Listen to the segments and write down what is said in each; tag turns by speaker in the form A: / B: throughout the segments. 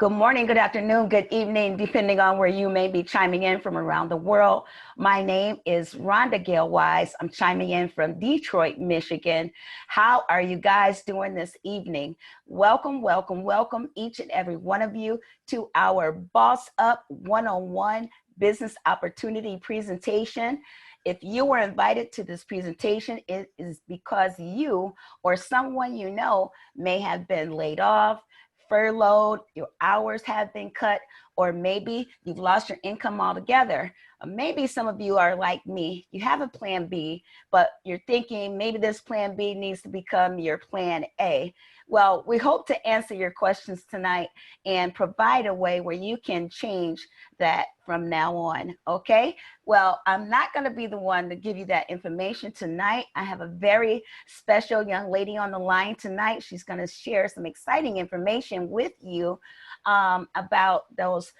A: Good morning, good afternoon, good evening, depending on where you may be chiming in from around the world. My name is Rhonda Gail Wise. I'm chiming in from Detroit, Michigan. How are you guys doing this evening? Welcome, welcome, welcome each and every one of you to our Boss Up 101 Business Opportunity presentation. If you were invited to this presentation, it is because you or someone you know may have been laid off, furloughed, your hours have been cut, or maybe you've lost your income altogether. Or maybe some of you are like me, you have a plan B, but you're thinking maybe this plan B needs to become your plan A. Well, we hope to answer your questions tonight and provide a way where you can change that from now on, okay? Well, I'm not gonna be the one to give you that information tonight. I have a very special young lady on the line tonight. She's gonna share some exciting information with you about those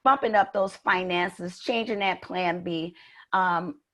A: bumping up those finances, changing that plan B.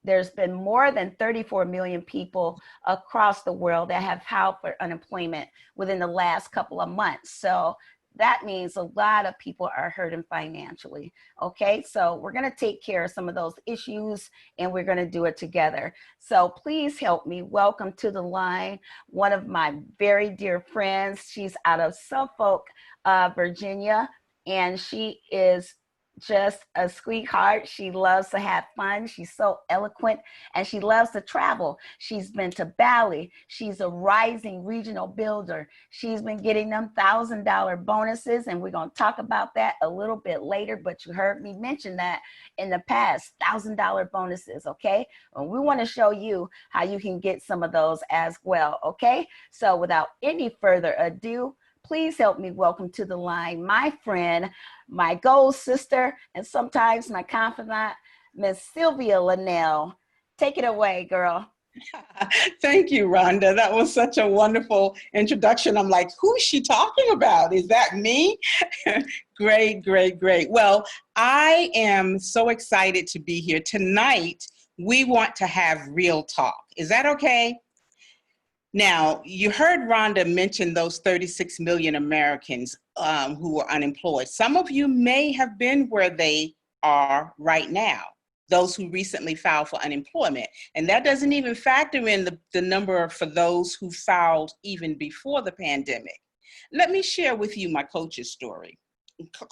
A: There's been more than 34 million people across the world that have filed for unemployment within the last couple of months. So that means a lot of people are hurting financially. Okay, so we're gonna take care of some of those issues and we're gonna do it together. So please help me welcome to the line one of my very dear friends. She's out of Suffolk, Virginia, and she is just a sweetheart. She loves to have fun. She's so eloquent and she loves to travel. She's been to Bali. She's a rising regional builder. She's been getting them $1,000 bonuses, and we're going to talk about that a little bit later, but you heard me mention that in the past, $1,000 bonuses, okay? And we want to show you how you can get some of those as well, okay? So without any further ado, please help me welcome to the line my friend, my gold sister, and sometimes my confidant, Miss Sylvia Linnell. Take it away, girl.
B: Thank you, Rhonda. That was such a wonderful introduction. I'm like, who's she talking about? Is that me? Great, great, great. Well, I am so excited to be here. Tonight, we want to have real talk. Is that okay? Now, you heard Rhonda mention those 36 million Americans who are unemployed. Some of you may have been where they are right now, those who recently filed for unemployment. And that doesn't even factor in the number for those who filed even before the pandemic. Let me share with you my coach's story.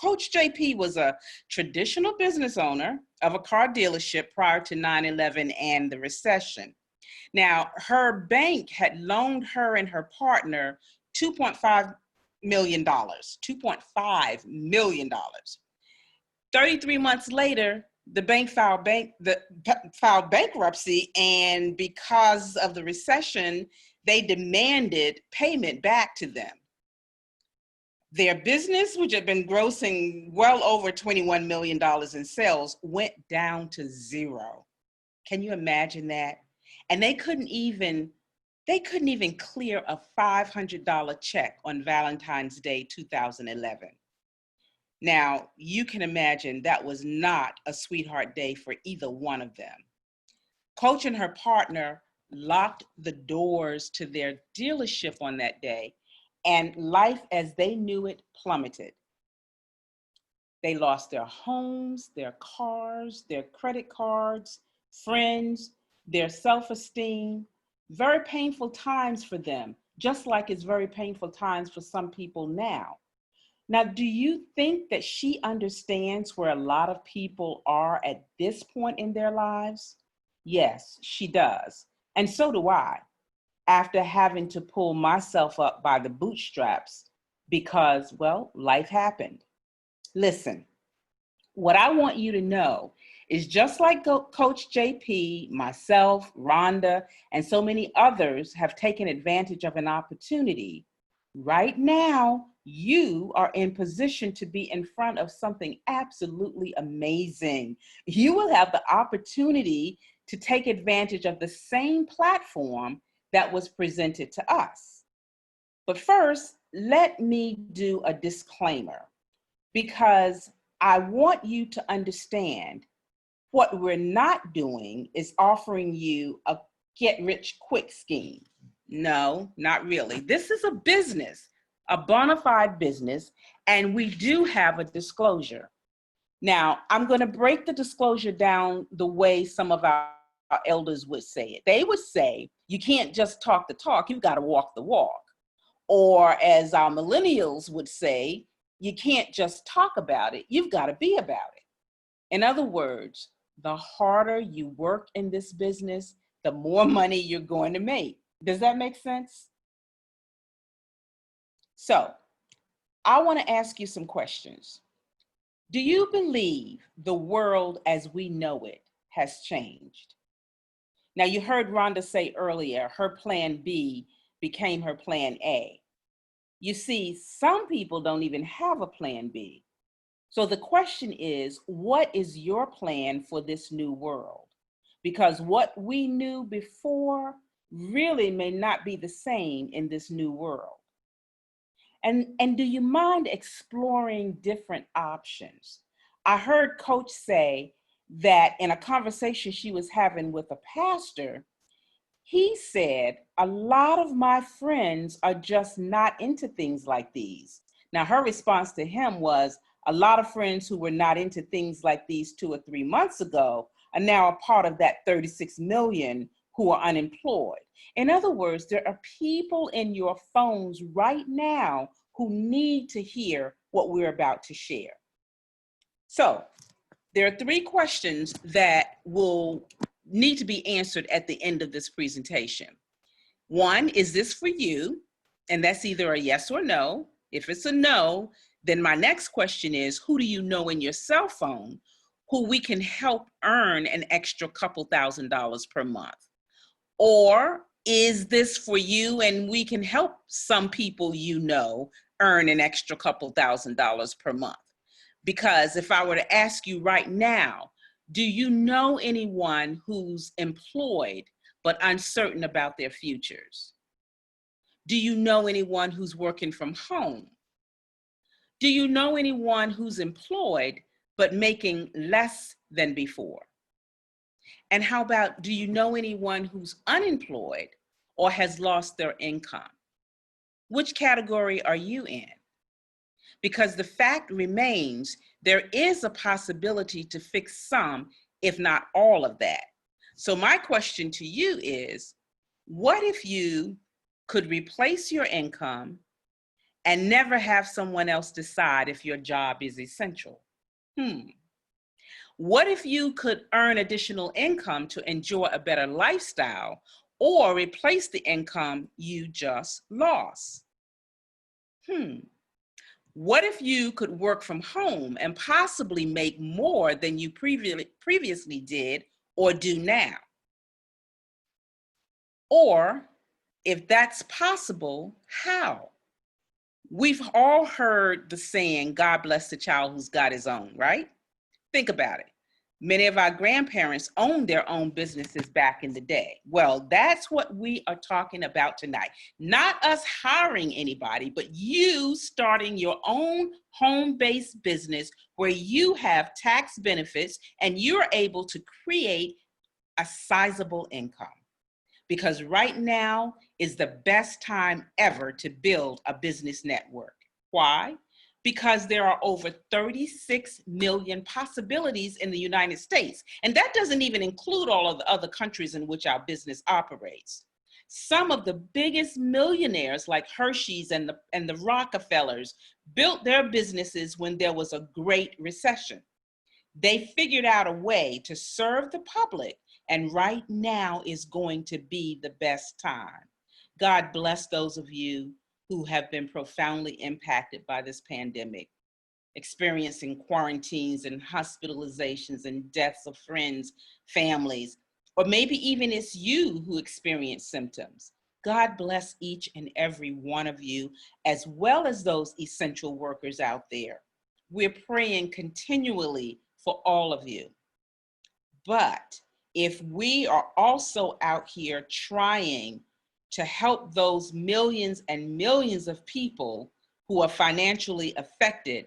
B: Coach JP was a traditional business owner of a car dealership prior to 9/11 and the recession. Now, her bank had loaned her and her partner $2.5 million, $2.5 million. 33 months later, the bank filed bankruptcy, and because of the recession, they demanded payment back to them. Their business, which had been grossing well over $21 million in sales, went down to zero. Can you imagine that? And they couldn't even clear a $500 check on Valentine's Day 2011. Now, you can imagine that was not a sweetheart day for either one of them. Coach and her partner locked the doors to their dealership on that day, and life as they knew it plummeted. They lost their homes, their cars, their credit cards, friends, their self-esteem. Very painful times for them, just like it's very painful times for some people now. Now, do you think that she understands where a lot of people are at this point in their lives? Yes, she does. And so do I, after having to pull myself up by the bootstraps because, well, life happened. Listen, what I want you to know is just like Coach JP, myself, Rhonda, and so many others have taken advantage of an opportunity. Right now, you are in position to be in front of something absolutely amazing. You will have the opportunity to take advantage of the same platform that was presented to us. But first, let me do a disclaimer, because I want you to understand what we're not doing is offering you a get-rich-quick scheme. No, not really. This is a business, a bona fide business, and we do have a disclosure. Now, I'm going to break the disclosure down the way some of our elders would say it. They would say, you can't just talk the talk, you've got to walk the walk. Or as our millennials would say, you can't just talk about it, you've got to be about it. In other words, the harder you work in this business, the more money you're going to make. Does that make sense? So, I want to ask you some questions. Do you believe the world as we know it has changed? Now, you heard Rhonda say earlier, her plan B became her plan A. You see, some people don't even have a plan B. So the question is, what is your plan for this new world? Because what we knew before really may not be the same in this new world. And do you mind exploring different options? I heard Coach say that in a conversation she was having with a pastor, he said, a lot of my friends are just not into things like these. Now, her response to him was, a lot of friends who were not into things like these 2 or 3 months ago are now a part of that 36 million who are unemployed. In other words, there are people in your phones right now who need to hear what we're about to share. So there are 3 questions that will need to be answered at the end of this presentation. 1, is this for you? And that's either a yes or no. If it's a no, then my next question is, who do you know in your cell phone who we can help earn an extra couple $1,000s per month? Or is this for you and we can help some people you know earn an extra couple $1,000s per month? Because if I were to ask you right now, do you know anyone who's employed but uncertain about their futures? Do you know anyone who's working from home? Do you know anyone who's employed but making less than before? And how about, do you know anyone who's unemployed or has lost their income? Which category are you in? Because the fact remains, there is a possibility to fix some, if not all of that. So my question to you is, what if you could replace your income and never have someone else decide if your job is essential? What if you could earn additional income to enjoy a better lifestyle or replace the income you just lost? What if you could work from home and possibly make more than you previously did or do now? Or if that's possible, how? We've all heard the saying, God bless the child who's got his own, right? Think about it. Many of our grandparents owned their own businesses back in the day. Well, that's what we are talking about tonight. Not us hiring anybody, but you starting your own home-based business where you have tax benefits and you're able to create a sizable income. Because right now is the best time ever to build a business network. Why? Because there are over 36 million possibilities in the United States. And that doesn't even include all of the other countries in which our business operates. Some of the biggest millionaires like Hershey's and the Rockefellers built their businesses when there was a great recession. They figured out a way to serve the public, and right now is going to be the best time. God bless those of you who have been profoundly impacted by this pandemic, experiencing quarantines and hospitalizations and deaths of friends, families, or maybe even it's you who experience symptoms. God bless each and every one of you, as well as those essential workers out there. We're praying continually for all of you. But if we are also out here trying to help those millions and millions of people who are financially affected,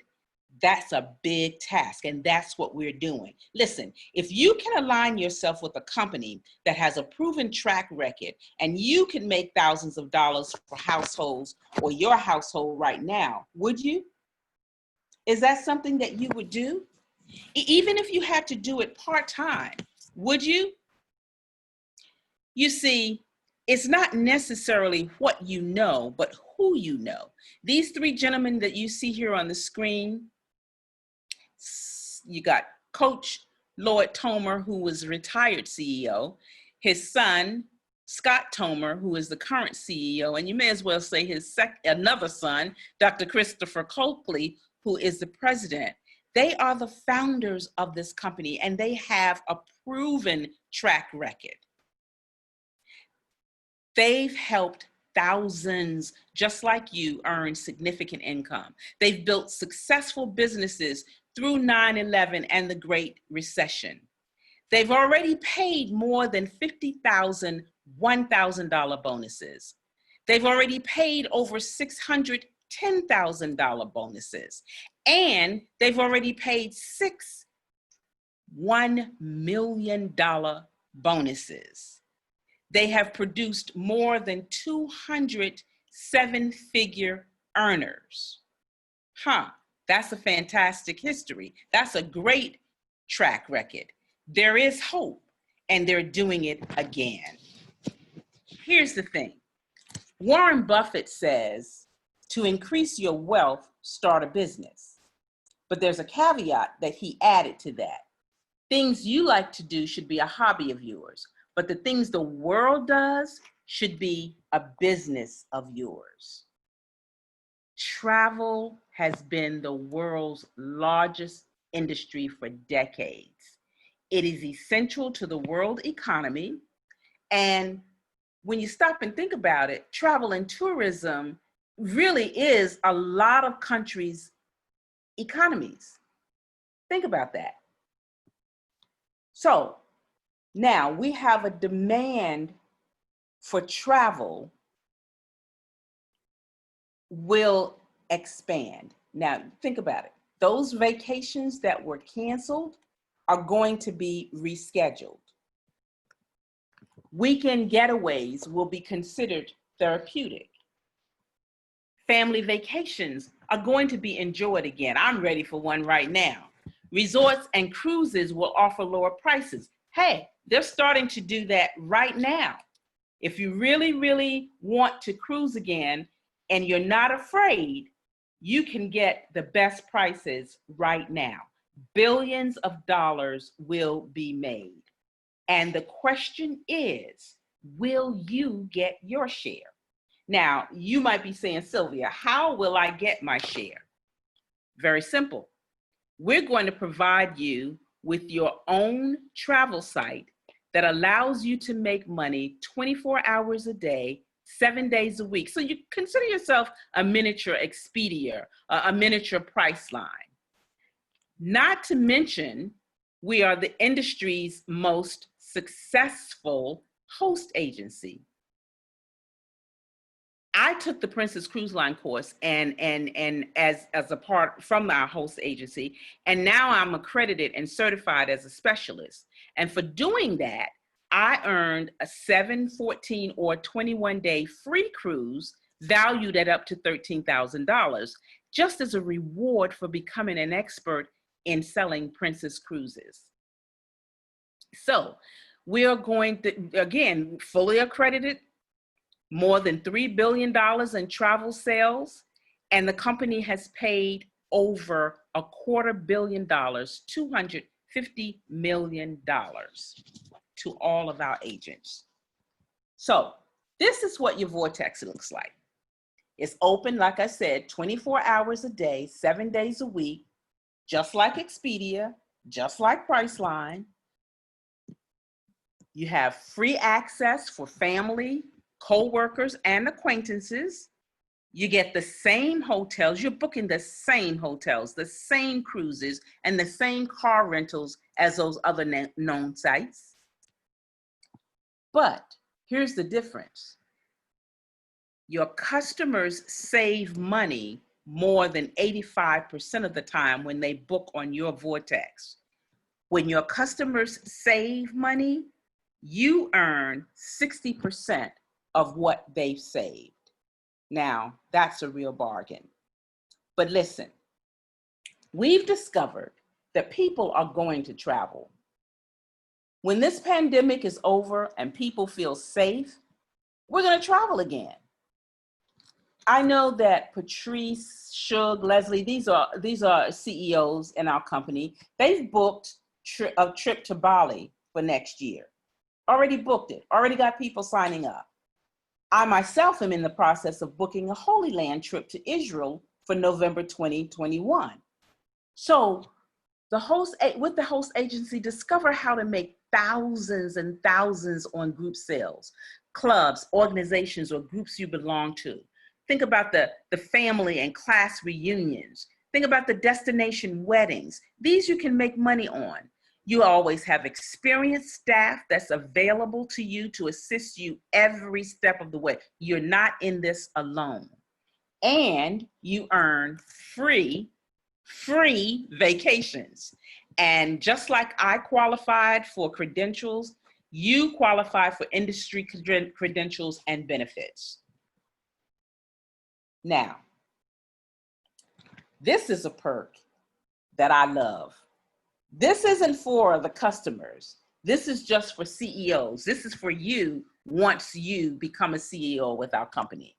B: That's a big task, and that's what we're doing. Listen, if you can align yourself with a company that has a proven track record and you can make thousands of dollars for households or your household right now, would you? Is that something that you would do? Even if you had to do it part-time, would you? You see, it's not necessarily what you know, but who you know. These three gentlemen that you see here on the screen, you got Coach Lloyd Tomer, who was a retired CEO, his son, Scott Tomer, who is the current CEO, and you may as well say his another son, Dr. Christopher Coakley, who is the president. They are the founders of this company, and they have a proven track record. They've helped thousands, just like you, earn significant income. They've built successful businesses through 9/11 and the Great Recession. They've already paid more than 50,000 $1,000 bonuses. They've already paid over $610,000 bonuses. And they've already paid 6 $1 million bonuses. They have produced more than 200 seven-figure earners. That's a fantastic history. That's a great track record. There is hope, and they're doing it again. Here's the thing. Warren Buffett says, to increase your wealth, start a business. But there's a caveat that he added to that. Things you like to do should be a hobby of yours, but the things the world does should be a business of yours. Travel has been the world's largest industry for decades. It is essential to the world economy. And when you stop and think about it, travel and tourism really is a lot of countries' economies. Think about that. So now we have a demand for travel will expand. Now think about it. Those vacations that were canceled are going to be rescheduled. Weekend getaways will be considered therapeutic. Family vacations are going to be enjoyed again. I'm ready for one right now. Resorts and cruises will offer lower prices. Hey, they're starting to do that right now. If you really, really want to cruise again and you're not afraid, you can get the best prices right now. Billions of dollars will be made. And the question is, will you get your share? Now, you might be saying, Sylvia, how will I get my share? Very simple. We're going to provide you with your own travel site that allows you to make money 24 hours a day, 7 days a week. So you consider yourself a miniature Expedia, a miniature Priceline. Not to mention, we are the industry's most successful host agency. I took the Princess Cruise Line course and as a part from our host agency, and now I'm accredited and certified as a specialist. And for doing that, I earned a 7, 14, or 21-day free cruise valued at up to $13,000, just as a reward for becoming an expert in selling Princess Cruises. So we are going to, again, fully accredited, more than $3 billion in travel sales, and the company has paid over $250 million, $250 million to all of our agents. So this is what your vortex looks like. It's open, like I said, 24 hours a day, 7 days a week, just like Expedia, just like Priceline. You have free access for family, co-workers, and acquaintances. You get the same hotels. You're booking the same hotels, the same cruises, and the same car rentals as those other known sites. But here's the difference. Your customers save money more than 85% of the time when they book on your Vortex. When your customers save money, you earn 60% of what they've saved. Now, that's a real bargain. But listen, we've discovered that people are going to travel. When this pandemic is over and people feel safe, we're going to travel again. I know that Patrice, Shug, Leslie, these are CEOs in our company. They've booked a trip to Bali for next year. Already booked it, already got people signing up. I myself am in the process of booking a Holy Land trip to Israel for November 2021. So with the host agency, discover how to make thousands and thousands on group sales, clubs, organizations, or groups you belong to. Think about the family and class reunions. Think about the destination weddings. These you can make money on. You always have experienced staff that's available to you to assist you every step of the way. You're not in this alone. And you earn free vacations. And just like I qualified for credentials, you qualify for industry credentials and benefits. Now, this is a perk that I love. This isn't for the customers. This is just for CEOs. This is for you once you become a CEO with our company.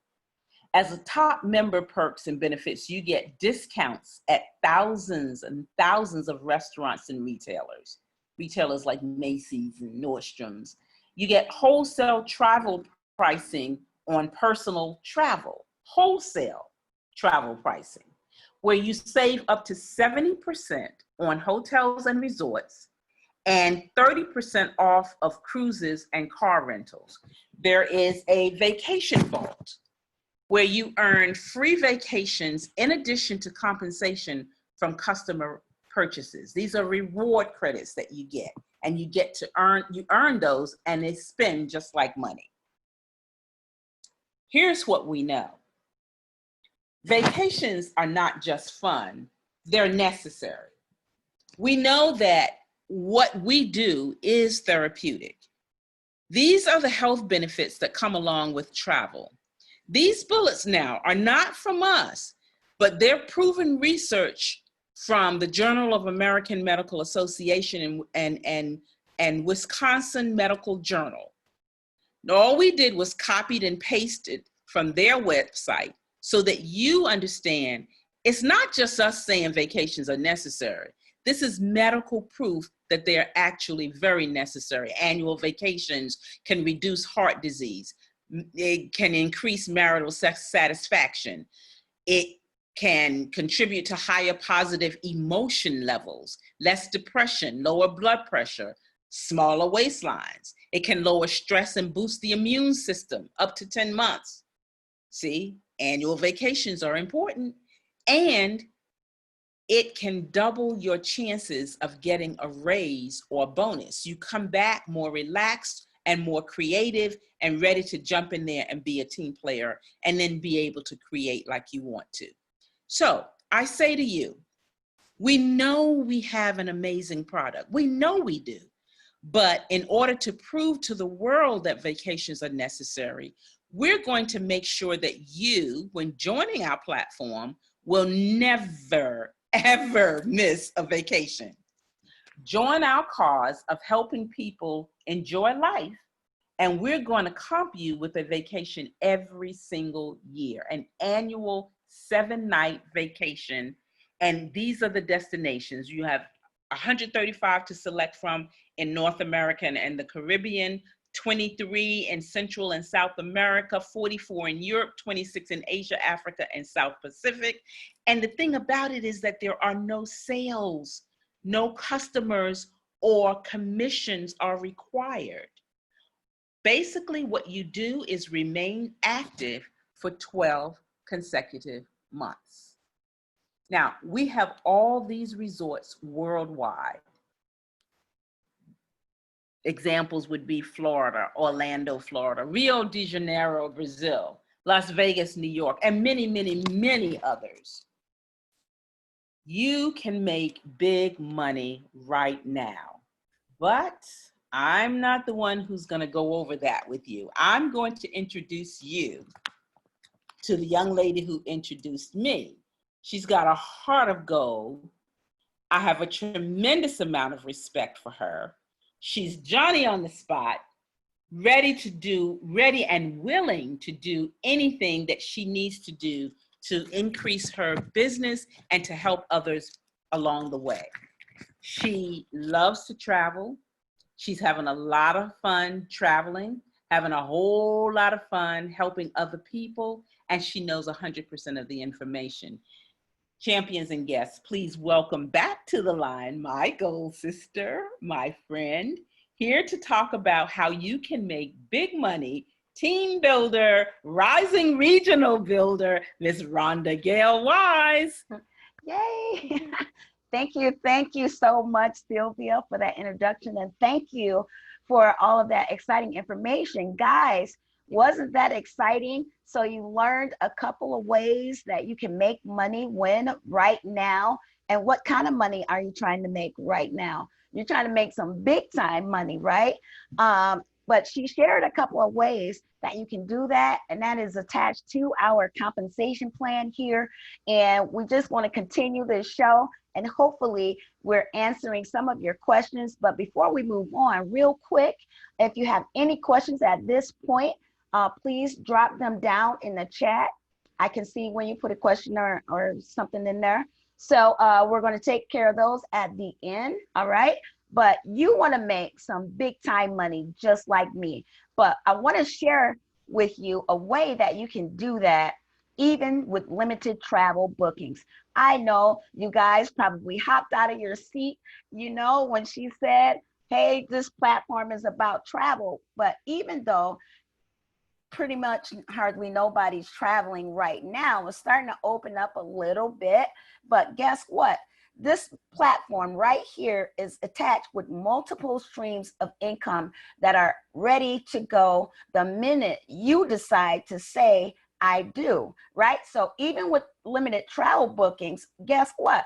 B: As a top member perks and benefits, you get discounts at thousands and thousands of restaurants and retailers like Macy's and Nordstrom's. You get wholesale travel pricing on personal travel, wholesale travel pricing, where you save up to 70% on hotels and resorts and 30% off of cruises and car rentals. There is a vacation vault where you earn free vacations in addition to compensation from customer purchases. These are reward credits that you get, and you earn those, and they spend just like money. Here's what we know. Vacations are not just fun, they're necessary. We know that what we do is therapeutic. These are the health benefits that come along with travel. These bullets now are not from us, but they're proven research from the Journal of American Medical Association and Wisconsin Medical Journal. All we did was copied and pasted from their website so that you understand it's not just us saying vacations are necessary. This is medical proof that they're actually very necessary. Annual vacations can reduce heart disease. It can increase marital sex satisfaction. It can contribute to higher positive emotion levels, less depression, lower blood pressure, smaller waistlines. It can lower stress and boost the immune system up to 10 months. See, annual vacations are important. And it can double your chances of getting a raise or a bonus. You come back more relaxed and more creative and ready to jump in there and be a team player and then be able to create like you want to. So I say to you, we know we have an amazing product. We know we do. But in order to prove to the world that vacations are necessary, we're going to make sure that you, when joining our platform, will never, ever miss a vacation. Join our cause of helping people enjoy life, and we're going to comp you with a vacation every single year, an annual 7-night vacation. And these are the destinations. You have 135 to select from in North America and the Caribbean, 23 in Central and South America, 44 in Europe, 26 in Asia, Africa, and South Pacific. And the thing about it is that there are no sales, no customers or commissions are required. Basically, what you do is remain active for 12 consecutive months. Now, we have all these resorts worldwide. Examples would be Florida, Orlando, Florida, Rio de Janeiro, Brazil, Las Vegas, New York, and many, many, many others. You can make big money right now, but I'm not the one who's going to go over that with you. I'm going to introduce you to the young lady who introduced me. She's got a heart of gold. I have a tremendous amount of respect for her. She's Johnny on the spot, ready and willing to do anything that she needs to do to increase her business and to help others along the way. She loves to travel. She's having a lot of fun traveling, having a whole lot of fun helping other people, and she knows 100% of the information. Champions and guests, please welcome back to the line my gold sister, my friend, here to talk about how you can make big money, team builder, rising regional builder, Miss Rhonda Gail Wise.
A: Yay! Thank you so much, Sylvia, for that introduction, and thank you for all of that exciting information. Guys, wasn't that exciting? So you learned a couple of ways that you can make money right now. And what kind of money are you trying to make right now? You're trying to make some big time money, right? But she shared a couple of ways that you can do that, and that is attached to our compensation plan here. And we just want to continue this show, and hopefully we're answering some of your questions. But before we move on, real quick, if you have any questions at this point, please drop them down in the chat. I can see when you put a question or something in there. So we're going to take care of those at the end, all right? But you want to make some big time money just like me. But I want to share with you a way that you can do that even with limited travel bookings. I know you guys probably hopped out of your seat, when she said, hey, this platform is about travel. But even though pretty much hardly nobody's traveling right now, it's starting to open up a little bit. But guess what? This platform right here is attached with multiple streams of income that are ready to go the minute you decide to say, I do, right? So even with limited travel bookings, guess what?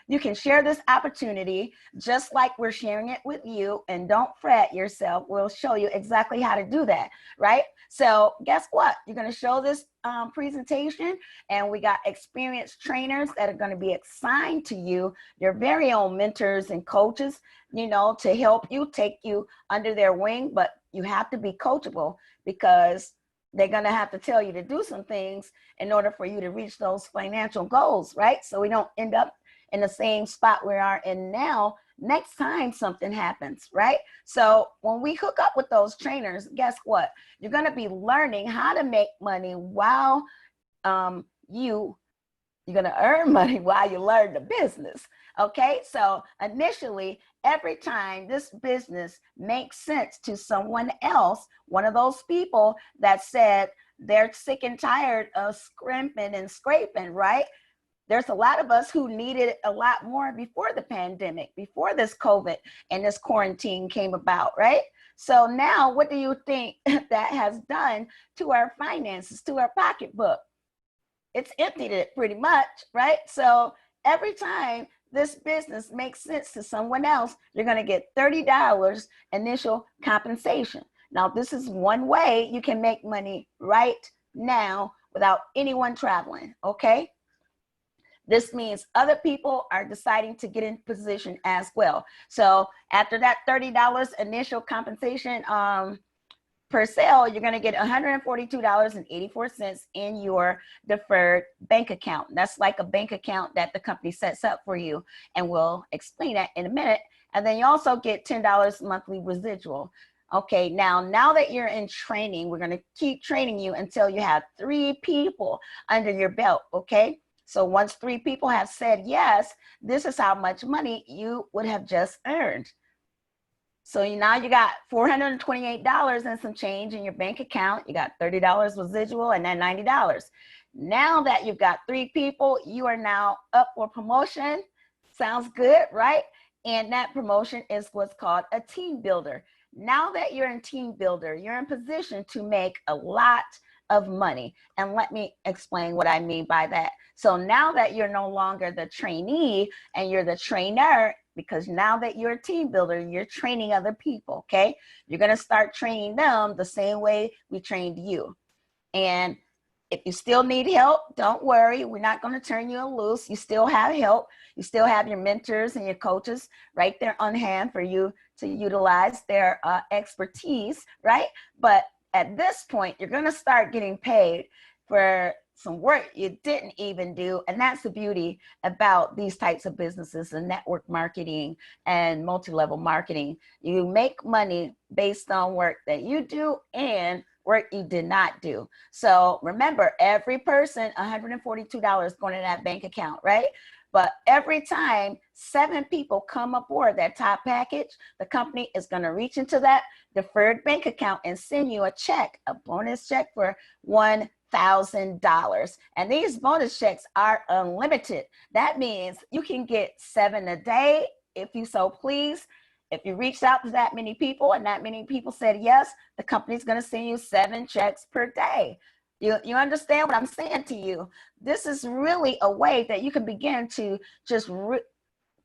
A: You can share this opportunity just like we're sharing it with you, and don't fret yourself. We'll show you exactly how to do that, right? So guess what? You're going to show this presentation, and we got experienced trainers that are going to be assigned to you, your very own mentors and coaches, to help you, take you under their wing. But you have to be coachable, because they're going to have to tell you to do some things in order for you to reach those financial goals, right? So we don't end up in the same spot we are in now next time something happens, right? So when we hook up with those trainers, guess what? You're going to be learning how to make money while you're going to earn money while you learn the business. Okay, so initially, every time this business makes sense to someone else, one of those people that said they're sick and tired of scrimping and scraping, right? There's a lot of us who needed a lot more before the pandemic, before this COVID and this quarantine came about, right? So now what do you think that has done to our finances, to our pocketbook? It's emptied it pretty much, right? So every time this business makes sense to someone else, you're going to get $30 initial compensation. Now, this is one way you can make money right now without anyone traveling, okay? This means other people are deciding to get in position as well. So after that $30 initial compensation per sale, you're going to get $142.84 in your deferred bank account. That's like a bank account that the company sets up for you, and we'll explain that in a minute. And then you also get $10 monthly residual. Okay, now that you're in training, we're going to keep training you until you have 3 people under your belt, okay? So once 3 people have said yes, this is how much money you would have just earned. So now you got $428 and some change in your bank account. You got $30 residual and then $90. Now that you've got 3 people, you are now up for promotion. Sounds good, right? And that promotion is what's called a team builder. Now that you're in team builder, you're in position to make a lot of money. And let me explain what I mean by that. So now that you're no longer the trainee and you're the trainer, because now that you're a team builder, you're training other people, okay? You're gonna start training them the same way we trained you. And if you still need help, don't worry. We're not going to turn you loose. You still have help. You still have your mentors and your coaches right there on hand for you to utilize their expertise, right? But at this point, you're going to start getting paid for some work you didn't even do. And that's the beauty about these types of businesses and network marketing and multi-level marketing. You make money based on work that you do and work you did not do. So remember, every person, $142 going in that bank account, right? But every time 7 people come aboard that top package, the company is going to reach into that deferred bank account and send you a check, a bonus check for $1,000. And these bonus checks are unlimited. That means you can get 7 a day if you so please. If you reached out to that many people and that many people said yes, the company's going to send you 7 checks per day. You understand what I'm saying to you? This is really a way that you can begin to just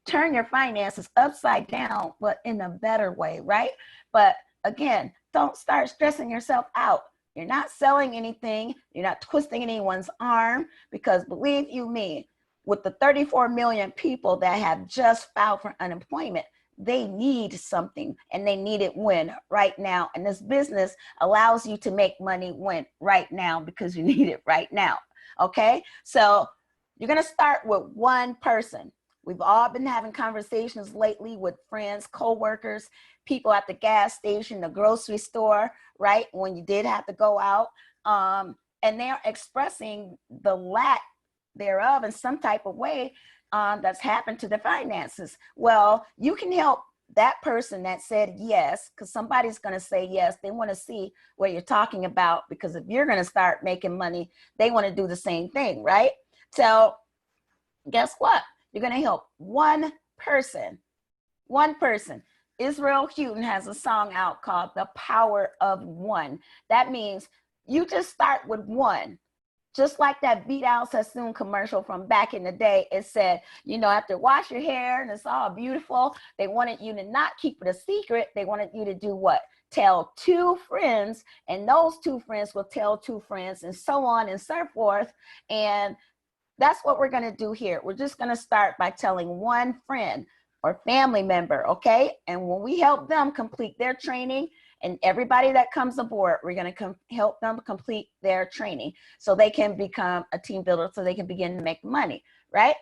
A: turn your finances upside down, but in a better way, right? But again, don't start stressing yourself out. You're not selling anything. You're not twisting anyone's arm, because believe you me, with the 34 million people that have just filed for unemployment, they need something, and they need it when? Right now. And this business allows you to make money when? Right now, because you need it right now. Okay? So you're going to start with one person. We've all been having conversations lately with friends, co-workers, people at the gas station, the grocery store, right? When you did have to go out. And they're expressing the lack thereof in some type of way that's happened to their finances. Well, you can help that person that said yes, because somebody's going to say yes. They want to see what you're talking about, because if you're going to start making money, they want to do the same thing, right? So guess what? You're going to help one person. One person. Israel Houghton has a song out called The Power of One. That means you just start with one. Just like that Beat Out Sassoon commercial from back in the day, it said, you know, after wash your hair and it's all beautiful, they wanted you to not keep it a secret. They wanted you to do what? Tell 2 friends, and those 2 friends will tell 2 friends, and so on and so forth. And that's what we're going to do here. We're just going to start by telling one friend or family member, okay? And when we help them complete their training, and everybody that comes aboard, we're going to help them complete their training so they can become a team builder, so they can begin to make money, right?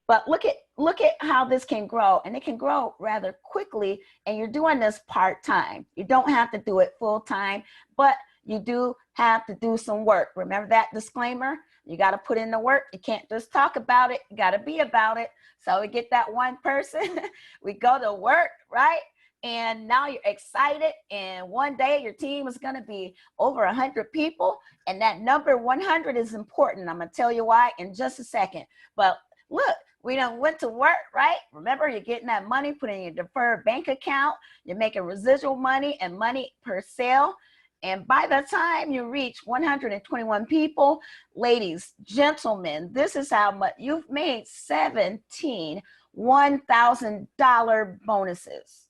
A: But look at how this can grow, and it can grow rather quickly. And you're doing this part-time. You don't have to do it full-time, but you do have to do some work. Remember that disclaimer? You got to put in the work. You can't just talk about it. You got to be about it. So we get that one person, we go to work, right? And now you're excited, and one day your team is going to be over 100 people, and that number 100 is important. I'm going to tell you why in just a second. But look, we done went to work, right? Remember, you're getting that money put in your deferred bank account. You're making residual money and money per sale. And by the time you reach 121 people, ladies, gentlemen, this is how much you've made: 17 $1,000 bonuses.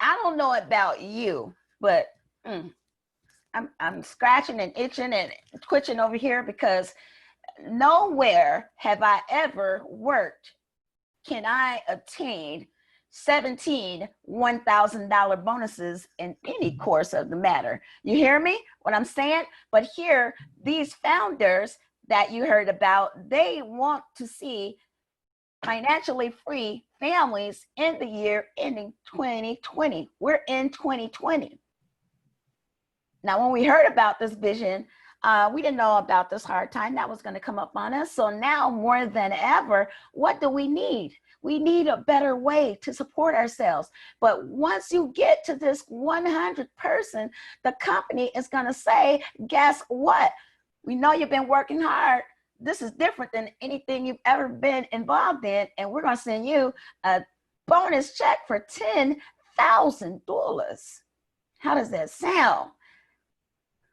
A: I don't know about you, but I'm scratching and itching and twitching over here, because nowhere have I ever worked can I attain 17 $1,000 bonuses in any course of the matter. You hear me? What I'm saying? But here, these founders that you heard about, they want to see financially free families in the year ending 2020. We're in 2020. Now, when we heard about this vision, we didn't know about this hard time that was going to come up on us. So now more than ever, what do we need? We need a better way to support ourselves. But once you get to this 100 person, the company is going to say, guess what? We know you've been working hard. This is different than anything you've ever been involved in, and we're going to send you a bonus check for $10,000. How does that sound?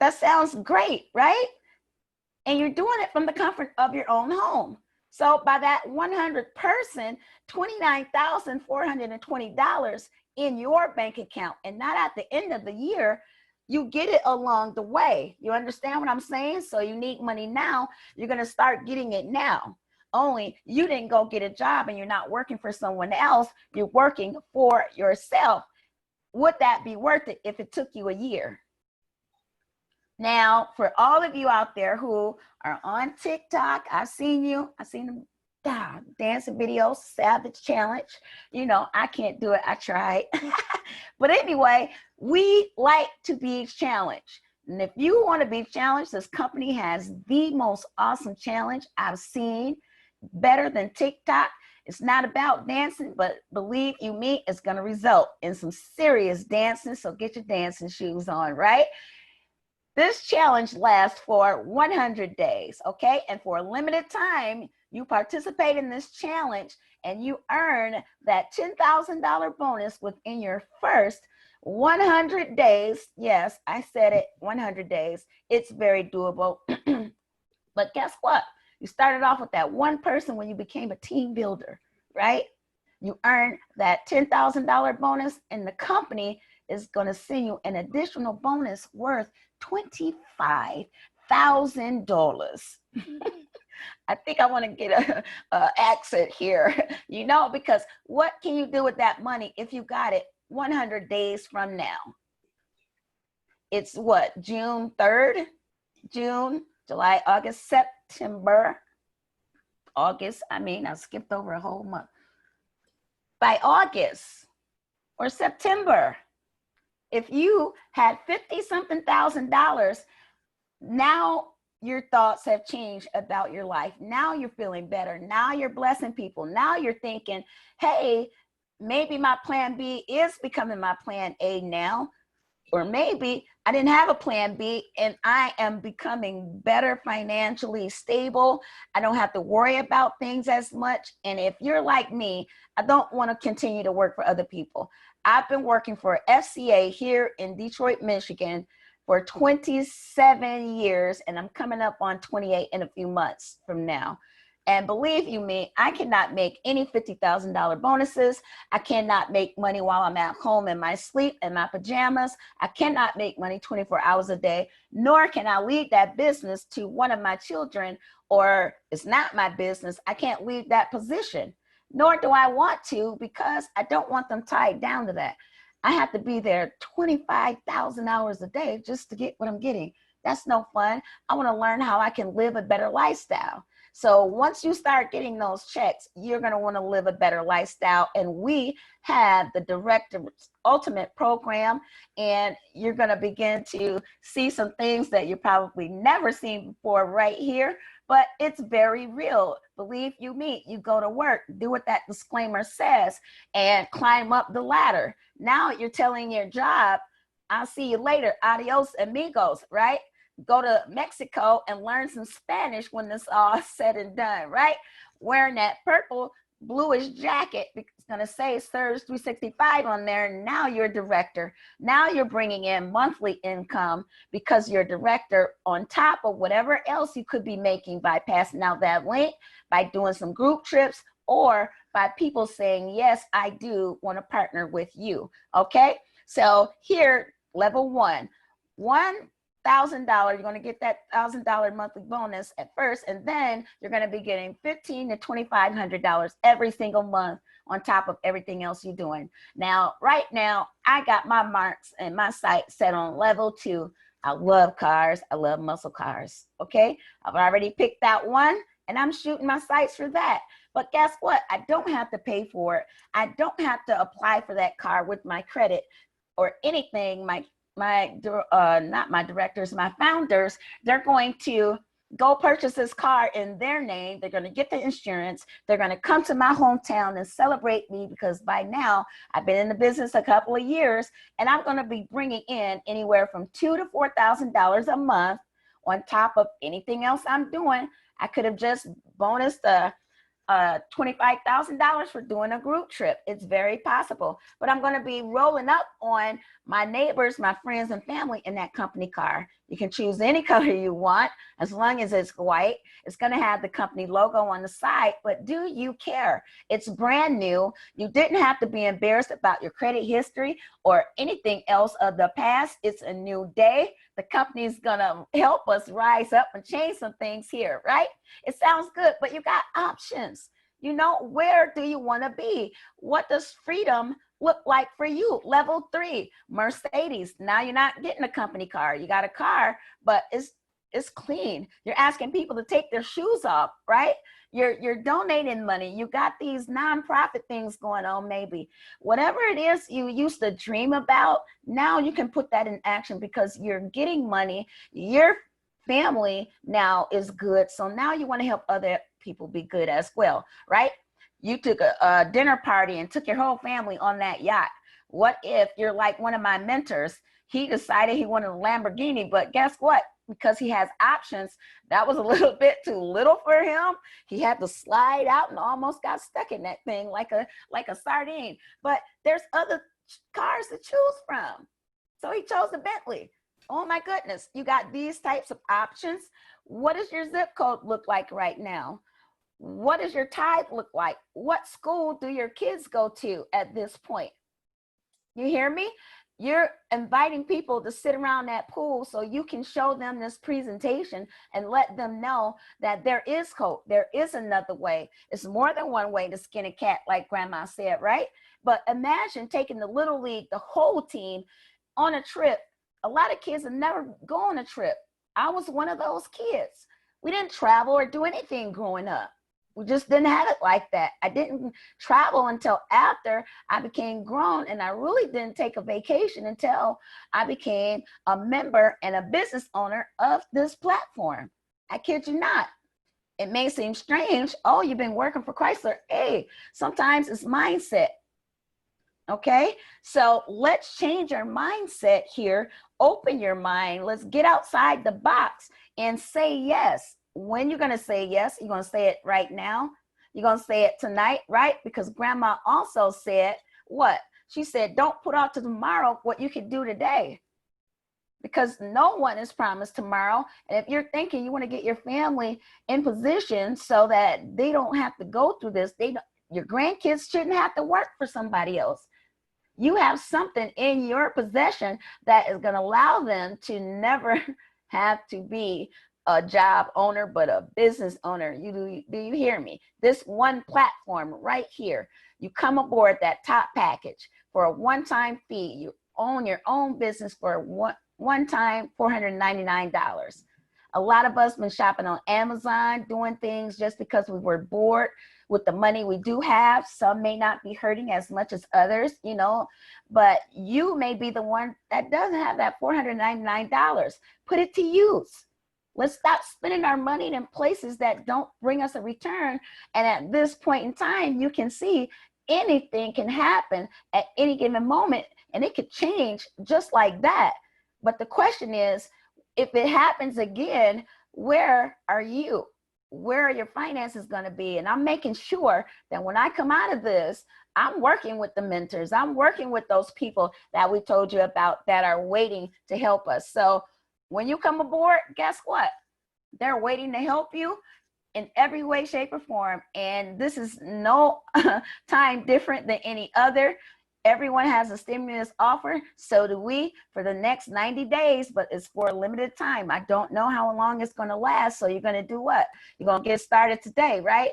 A: That sounds great, right? And you're doing it from the comfort of your own home. So by that 100 person, $29,420 in your bank account, and not at the end of the year. You get it along the way. You understand what I'm saying? So you need money now. You're going to start getting it now. Only you didn't go get a job and you're not working for someone else. You're working for yourself. Would that be worth it if it took you a year? Now, for all of you out there who are on TikTok, I've seen you. I've seen them dancing videos, Savage Challenge. You know, I can't do it. I tried. But anyway, we like to be challenged. And if you want to be challenged, this company has the most awesome challenge I've seen, better than TikTok. It's not about dancing, but believe you me, it's going to result in some serious dancing. So get your dancing shoes on, right? This challenge lasts for 100 days, okay? And for a limited time, you participate in this challenge and you earn that $10,000 bonus within your first 100 days. Yes, I said it, 100 days. It's very doable. But guess what? You started off with that one person when you became a team builder, right? You earn that $10,000 bonus, and the company is going to send you an additional bonus worth $25,000. I think I want to get a accent here, you know, because what can you do with that money if you got it 100 days from now? It's what, June 3rd? June, July, August, September. August, I skipped over a whole month. By August or September, if you had 50-something thousand dollars, now your thoughts have changed about your life. Now you're feeling better. Now you're blessing people. Now you're thinking, hey, maybe my plan B is becoming my plan A now. Or maybe I didn't have a plan B and I am becoming better financially stable. I don't have to worry about things as much. And if you're like me, I don't want to continue to work for other people. I've been working for FCA here in Detroit, Michigan for 27 years, and I'm coming up on 28 in a few months from now. And believe you me, I cannot make any $50,000 bonuses. I cannot make money while I'm at home in my sleep, in my pajamas. I cannot make money 24 hours a day, nor can I lead that business to one of my children, or it's not my business. I can't leave that position, nor do I want to, because I don't want them tied down to that. I have to be there 25,000 hours a day just to get what I'm getting. That's no fun. I want to learn how I can live a better lifestyle. So once you start getting those checks, you're going to want to live a better lifestyle. And we have the Director's Ultimate Program, and you're going to begin to see some things that you've probably never seen before right here, but it's very real. Believe you me, you go to work, do what that disclaimer says, and climb up the ladder. Now you're telling your job, I'll see you later, adios amigos, right? Go to Mexico and learn some Spanish when this all said and done, right? Wearing that purple bluish jacket, it's going to say Surge 365 on there. Now you're a director. Now you're bringing in monthly income because you're a director on top of whatever else you could be making by passing out that link, by doing some group trips, or by people saying, yes, I do want to partner with you. Okay. So here, level one, $1,000, you're going to get that $1,000 monthly bonus at first, and then you're going to be getting $1,500 to $2,500 every single month on top of everything else you're doing. Now, right now, I got my marks and my sight set on level 2. I love cars. I love muscle cars. Okay, I've already picked out one, and I'm shooting my sights for that. But guess what? I don't have to pay for it. I don't have to apply for that car with my credit or anything. Not my directors, my founders, they're going to go purchase this car in their name. They're going to get the insurance. They're going to come to my hometown and celebrate me, because by now I've been in the business a couple of years, and I'm going to be bringing in anywhere from $2,000 to $4,000 a month on top of anything else I'm doing. I could have just bonused $25,000 for doing a group trip. It's very possible, but I'm going to be rolling up on my neighbors, my friends and family in that company car. You can choose any color you want as long as it's white. It's going to have the company logo on the side, but do you care? It's brand new. You didn't have to be embarrassed about your credit history or anything else of the past. It's a new day. The company's going to help us rise up and change some things here, right? It sounds good, but you got options. You know, where do you want to be? What does freedom look like for you? Level 3, Mercedes. Now you're not getting a company car. You got a car, but it's clean. You're asking people to take their shoes off, right? You're donating money. You got these nonprofit things going on, maybe. Whatever it is you used to dream about, now you can put that in action because you're getting money. Your family now is good. So now you want to help other people be good as well, right? You took a dinner party and took your whole family on that yacht. What if you're like one of my mentors? He decided he wanted a Lamborghini, but guess what? Because he has options, that was a little bit too little for him. He had to slide out and almost got stuck in that thing like a sardine. But there's other cars to choose from. So he chose the Bentley. Oh my goodness, you got these types of options. What does your zip code look like right now? What does your tithe look like? What school do your kids go to at this point? You hear me? You're inviting people to sit around that pool so you can show them this presentation and let them know that there is hope. There is another way. It's more than one way to skin a cat, like Grandma said, right? But imagine taking the Little League, the whole team, on a trip. A lot of kids have never gone on a trip. I was one of those kids. We didn't travel or do anything growing up. We just didn't have it like that. I didn't travel until after I became grown, and I really didn't take a vacation until I became a member and a business owner of this platform. I kid you not. It may seem strange. Oh, you've been working for Chrysler. Hey, sometimes it's mindset. Okay, so let's change our mindset here. Open your mind. Let's get outside the box and say yes. When you're going to say yes, you're going to say it right now. You're going to say it tonight, right? Because Grandma also said what? She said, don't put off to tomorrow what you can do today. Because no one is promised tomorrow. And if you're thinking you want to get your family in position so that they don't have to go through this, your grandkids shouldn't have to work for somebody else. You have something in your possession that is going to allow them to never have to be a job owner, but a business owner. Do you hear me? This one platform right here, you come aboard that top package for a one-time fee. You own your own business for one time $499. A lot of us been shopping on Amazon, doing things just because we were bored with the money we do have. Some may not be hurting as much as others, you know, but you may be the one that doesn't have that $499. Put it to use. Let's stop spending our money in places that don't bring us a return. And at this point in time, you can see anything can happen at any given moment, and it could change just like that. But the question is, if it happens again, where are you? Where are your finances going to be? And I'm making sure that when I come out of this, I'm working with the mentors. I'm working with those people that we told you about that are waiting to help us. So when you come aboard, guess what? They're waiting to help you in every way, shape, or form. And this is no time different than any other. Everyone has a stimulus offer. So do we for the next 90 days, but it's for a limited time. I don't know how long it's going to last. So you're going to do what? You're going to get started today, right?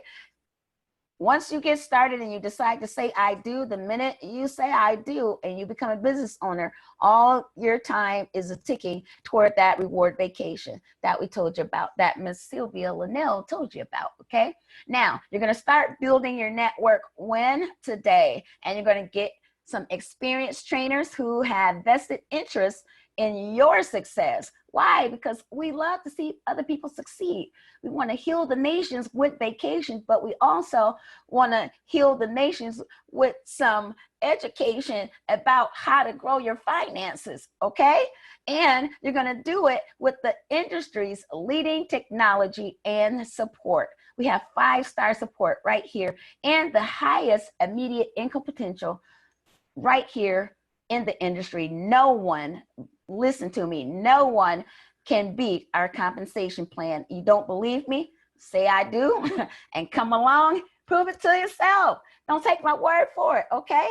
A: Once you get started and you decide to say, I do, the minute you say, I do, and you become a business owner, all your time is a ticking toward that reward vacation that we told you about, that Miss Sylvia Linnell told you about, okay? Now, you're going to start building your network when? Today. And you're going to get some experienced trainers who have vested interest in your success. Why? Because we love to see other people succeed. We want to heal the nations with vacations, but we also want to heal the nations with some education about how to grow your finances, okay? And you're going to do it with the industry's leading technology and support. We have 5-star support right here and the highest immediate income potential right here in the industry. No one, listen to me, no one can beat our compensation plan. You don't believe me? Say I do and come along, prove it to yourself. Don't take my word for it, okay?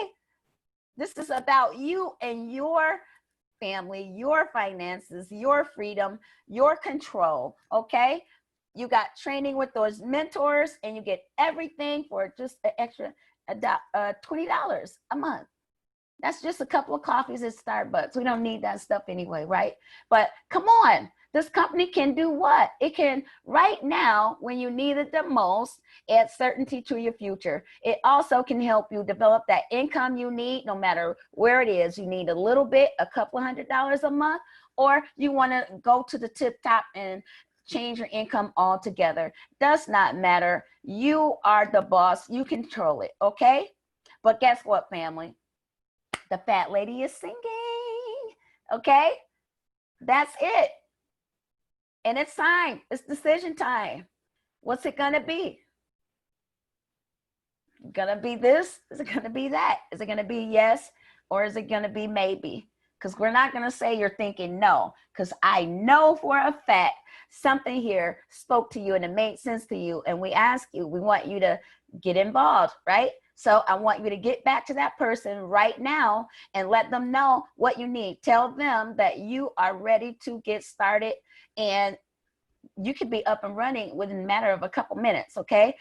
A: This is about you and your family, your finances, your freedom, your control, okay? You got training with those mentors and you get everything for just an extra $20 a month. That's just a couple of coffees at Starbucks. We don't need that stuff anyway, right? But come on, this company can do what? It can, right now, when you need it the most, add certainty to your future. It also can help you develop that income you need, no matter where it is. You need a little bit, a couple $100 a month, or you want to go to the tip top and change your income altogether. Does not matter. You are the boss. You control it, okay? But guess what, family? The fat lady is singing, okay? That's it. And it's time. It's decision time. What's it gonna be? Gonna be this? Is it gonna be that? Is it gonna be yes? Or is it gonna be maybe? Because we're not gonna say you're thinking no, because I know for a fact something here spoke to you and it made sense to you. And we ask you, we want you to get involved, right? So I want you to get back to that person right now and let them know what you need. Tell them that you are ready to get started and you could be up and running within a matter of a couple minutes, okay?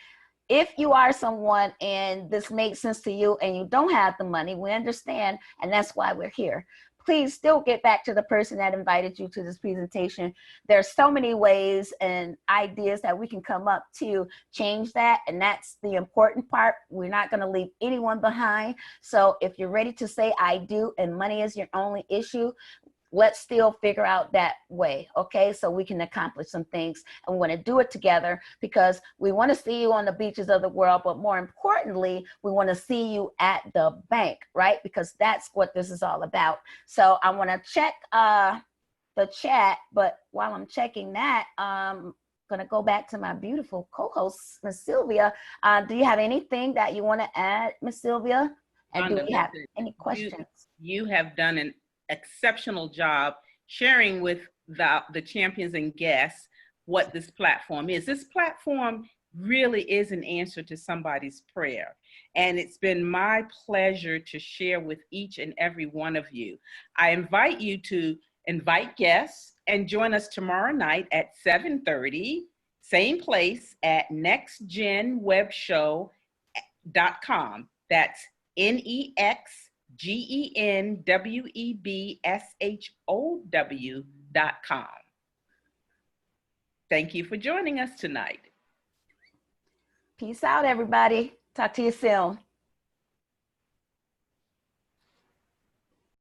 A: If you are someone and this makes sense to you and you don't have the money, we understand, and that's why we're here. Please still get back to the person that invited you to this presentation. There's so many ways and ideas that we can come up to change that, and that's the important part. We're not going to leave anyone behind. So if you're ready to say I do and money is your only issue, let's still figure out that way, okay? So we can accomplish some things, and we want to do it together because we want to see you on the beaches of the world, but more importantly, we want to see you at the bank, right? Because that's what this is all about. So I want to check the chat, but while I'm checking that, I'm gonna go back to my beautiful co-host, Miss Sylvia. Do you have anything that you want to add, Miss Sylvia? And do we have any questions?
C: You have done an exceptional job sharing with the champions and guests what this platform is. This platform really is an answer to somebody's prayer. And it's been my pleasure to share with each and every one of you. I invite you to invite guests and join us tomorrow night at 7:30, same place at nextgenwebshow.com. That's nextgenwebshow.com. Thank you for joining us tonight.
A: Peace out, everybody. Talk to you soon.